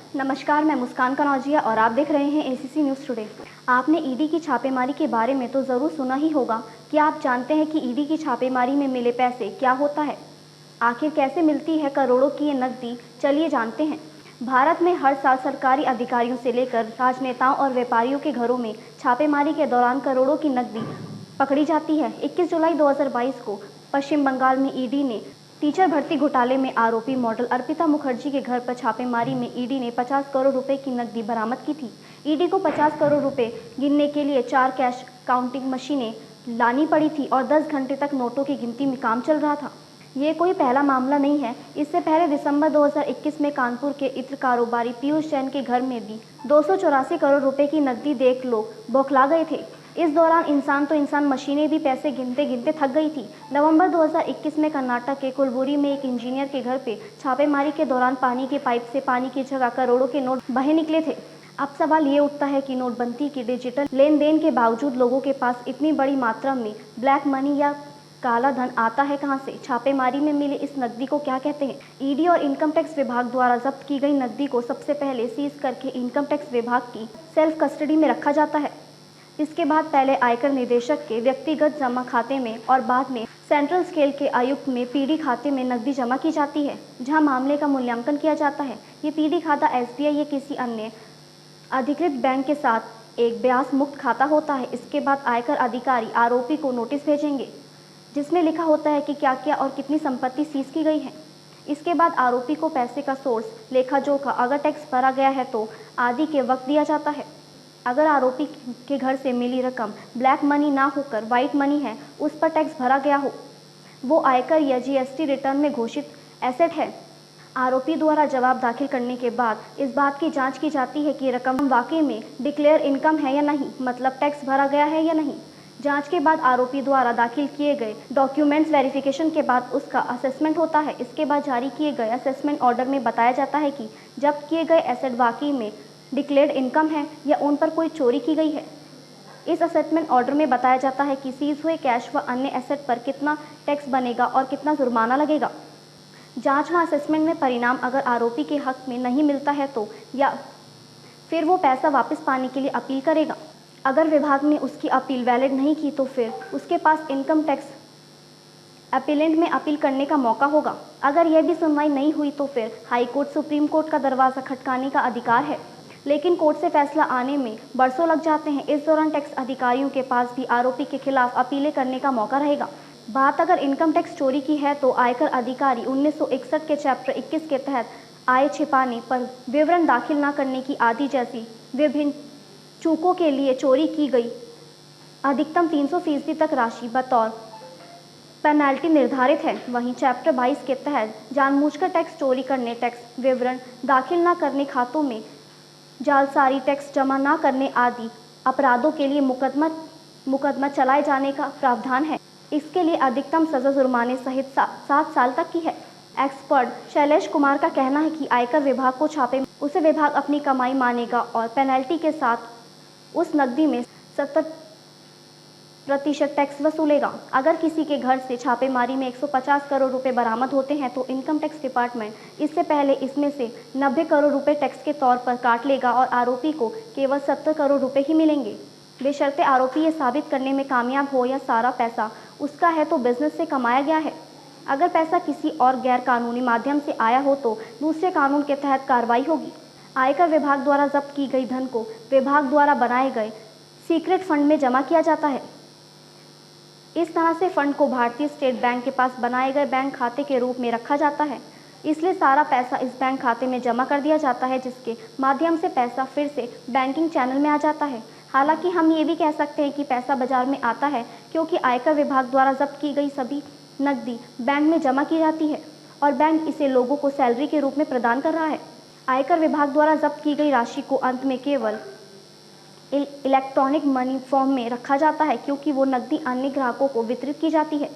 नमस्कार, मैं मुस्कान कनौजिया और आप देख रहे हैं एसीसी न्यूज़ टुडे। आपने ईडी की छापेमारी के बारे में तो ज़रूर सुना ही होगा। क्या आप जानते हैं कि ईडी की छापेमारी में मिले पैसे क्या होता है? आखिर कैसे मिलती है करोड़ों की ये नकदी? चलिए जानते हैं। भारत में हर साल सरकारी अधिकारियों से लेकर राजनेताओं और व्यापारियों के घरों में छापेमारी के दौरान करोड़ों की नकदी पकड़ी जाती है। 21 जुलाई 2022 को पश्चिम बंगाल में ईडी ने टीचर भर्ती घोटाले में आरोपी मॉडल अर्पिता मुखर्जी के घर पर छापेमारी में ईडी ने 50 करोड़ रुपए की नकदी बरामद की थी। ईडी को 50 करोड़ रुपए गिनने के लिए 4 कैश काउंटिंग मशीनें लानी पड़ी थी और 10 घंटे तक नोटों की गिनती में काम चल रहा था। ये कोई पहला मामला नहीं है। इससे पहले दिसंबर 2021 में कानपुर के इत्र कारोबारी पीयूष जैन के घर में भी 284 करोड़ रुपए की नकदी देख लोग बौखला गए थे। इस दौरान इंसान मशीनें भी पैसे गिनते गिनते थक गई थी। नवंबर 2021 में कर्नाटक के कुलबुरी में एक इंजीनियर के घर पे छापेमारी के दौरान पानी के पाइप से पानी की जगह करोड़ों के नोट बहे निकले थे। अब सवाल ये उठता है कि नोटबंदी की डिजिटल लेन देन के बावजूद लोगों के पास इतनी बड़ी मात्रा में ब्लैक मनी या काला धन आता है कहां से? छापेमारी में मिले इस नकदी को क्या कहते हैं? ईडी और इनकम टैक्स विभाग द्वारा जब्त की गई नकदी को सबसे पहले सीज करके इनकम टैक्स विभाग की सेल्फ कस्टडी में रखा जाता है। इसके बाद पहले आयकर निदेशक के व्यक्तिगत जमा खाते में और बाद में सेंट्रल स्केल के आयुक्त में पीडी खाते में नकदी जमा की जाती है, जहां मामले का मूल्यांकन किया जाता है। ये पीडी खाता एसबीआई या किसी अन्य अधिकृत बैंक के साथ एक ब्याज मुक्त खाता होता है। इसके बाद आयकर अधिकारी आरोपी को नोटिस भेजेंगे, जिसमें लिखा होता है कि क्या क्या और कितनी संपत्ति सीज की गई है। इसके बाद आरोपी को पैसे का सोर्स, लेखा जोखा, अगर टैक्स भरा गया है तो आदि के वक्त दिया जाता है। अगर आरोपी के घर से मिली रकम ब्लैक मनी ना होकर वाइट मनी है, उस पर टैक्स भरा गया हो, वो आयकर या जीएसटी रिटर्न में घोषित एसेट है। आरोपी द्वारा जवाब दाखिल करने के बाद इस बात की जांच की जाती है कि रकम वाकई में डिक्लेयर इनकम है या नहीं, मतलब टैक्स भरा गया है या नहीं। जांच के बाद आरोपी द्वारा दाखिल किए गए डॉक्यूमेंट्स वेरिफिकेशन के बाद उसका असेसमेंट होता है। इसके बाद जारी किए गए असेसमेंट ऑर्डर में बताया जाता है कि जब्त किए गए एसेट वाकई में डिक्लेयर्ड इनकम है या उन पर कोई चोरी की गई है। इस असेसमेंट ऑर्डर में बताया जाता है कि सीज हुए कैश व अन्य एसेट पर कितना टैक्स बनेगा और कितना जुर्माना लगेगा। जांच व असेसमेंट में परिणाम अगर आरोपी के हक में नहीं मिलता है तो या फिर वो पैसा वापस पाने के लिए अपील करेगा। अगर विभाग ने उसकी अपील वैलिड नहीं की तो फिर उसके पास इनकम टैक्स अपीलेंट में अपील करने का मौका होगा। अगर यह भी सुनवाई नहीं हुई तो फिर हाई कोर्ट, सुप्रीम कोर्ट का दरवाज़ा खटकाने का अधिकार है, लेकिन कोर्ट से फैसला आने में बरसों लग जाते हैं। इस दौरान टैक्स अधिकारियों के पास भी आरोपी के खिलाफ अपीलें करने का मौका रहेगा। बात अगर इनकम टैक्स चोरी की है तो आयकर अधिकारी 1961 के चैप्टर 21 के तहत आय छिपाने पर विवरण दाखिल न करने की आदि जैसी विभिन्न चूकों के लिए चोरी की गई अधिकतम 300% तक राशि बतौर पेनल्टी निर्धारित है। वहीं चैप्टर 22 के तहत जानबूझकर टैक्स चोरी करने, टैक्स विवरण दाखिल न करने, खातों में जालसारी, टैक्स जमा न करने आदि अपराधों के लिए मुकदमा चलाए जाने का प्रावधान है। इसके लिए अधिकतम सजा जुर्माने सहित 7 साल तक की है। एक्सपर्ट शैलेश कुमार का कहना है कि आयकर विभाग को छापे उसे विभाग अपनी कमाई मानेगा और पेनल्टी के साथ उस नकदी में 70% टैक्स वसूलेगा। अगर किसी के घर से छापेमारी में 150 करोड़ रुपए बरामद होते हैं तो इनकम टैक्स डिपार्टमेंट इससे पहले इसमें से 90 करोड़ रुपए टैक्स के तौर पर काट लेगा और आरोपी को केवल 70 करोड़ रुपए ही मिलेंगे, बशर्ते आरोपी ये साबित करने में कामयाब हो या सारा पैसा उसका है तो बिजनेस से कमाया गया है। अगर पैसा किसी और गैर कानूनी माध्यम से आया हो तो दूसरे कानून के तहत कार्रवाई होगी। आयकर विभाग द्वारा जब्त की गई धन को विभाग द्वारा बनाए गए सीक्रेट फंड में जमा किया जाता है। इस तरह से फंड को भारतीय स्टेट बैंक के पास बनाए गए बैंक खाते के रूप में रखा जाता है। इसलिए सारा पैसा इस बैंक खाते में जमा कर दिया जाता है, जिसके माध्यम से पैसा फिर से बैंकिंग चैनल में आ जाता है। हालांकि हम ये भी कह सकते हैं कि पैसा बाजार में आता है, क्योंकि आयकर विभाग द्वारा जब्त की गई सभी नकदी बैंक में जमा की जाती है और बैंक इसे लोगों को सैलरी के रूप में प्रदान कर रहा है। आयकर विभाग द्वारा जब्त की गई राशि को अंत में केवल इलेक्ट्रॉनिक मनी फॉर्म में रखा जाता है, क्योंकि वो नकदी अन्य ग्राहकों को वितरित की जाती है।